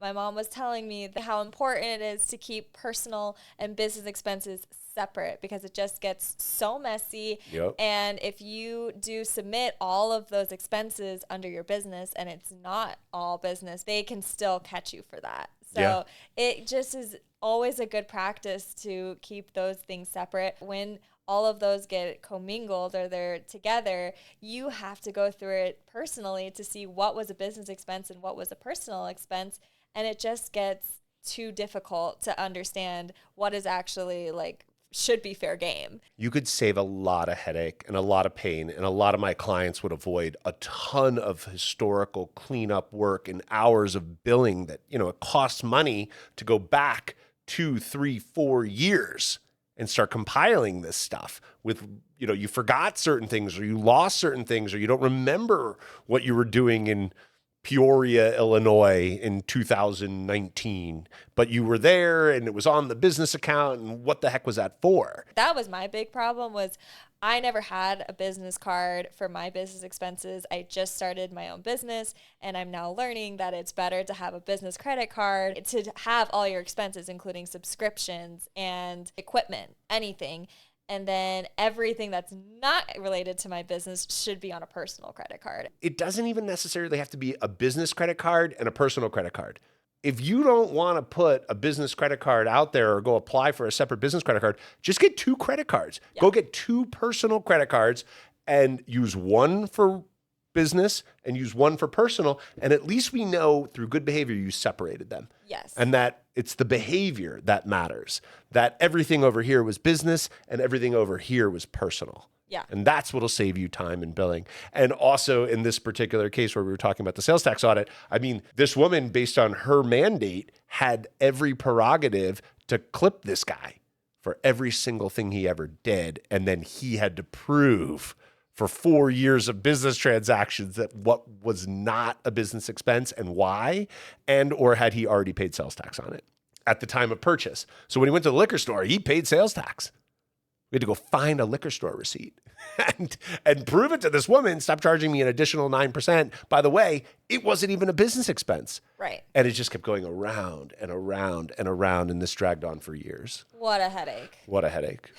My mom was telling me how important it is to keep personal and business expenses separate because it just gets so messy. Yep. And if you do submit all of those expenses under your business and it's not all business, they can still catch you for that. Yeah. So it just is always a good practice to keep those things separate. When all of those get commingled or they're together, you have to go through it personally to see what was a business expense and what was a personal expense. And it just gets too difficult to understand what is actually like should be fair game. You could save a lot of headache and a lot of pain, and a lot of my clients would avoid a ton of historical cleanup work and hours of billing that, it costs money to go back 2, 3, 4 years and start compiling this stuff with, you forgot certain things or you lost certain things or you don't remember what you were doing in Peoria, Illinois in 2019, but you were there and it was on the business account, and what the heck was that for? That was my big problem. Was I never had a business card for my business expenses. I just started my own business, and I'm now learning that it's better to have a business credit card to have all your expenses, including subscriptions and equipment, anything. And then everything that's not related to my business should be on a personal credit card. It doesn't even necessarily have to be a business credit card and a personal credit card. If you don't want to put a business credit card out there or go apply for a separate business credit card, just get 2 credit cards. Yeah. Go get 2 personal credit cards and use one for business and use one for personal. And at least we know through good behavior, you separated them. Yes. And that it's the behavior that matters, that everything over here was business and everything over here was personal. Yeah. And that's what'll save you time in billing. And also in this particular case where we were talking about the sales tax audit, I mean, this woman, based on her mandate, had every prerogative to clip this guy for every single thing he ever did. And then he had to prove for 4 years of business transactions that what was not a business expense and why, and or had he already paid sales tax on it at the time of purchase. So when he went to the liquor store, he paid sales tax. We had to go find a liquor store receipt and prove it to this woman. Stop charging me an additional 9%. By the way, it wasn't even a business expense. Right. And it just kept going around and around and around, and this dragged on for years. What a headache. What a headache.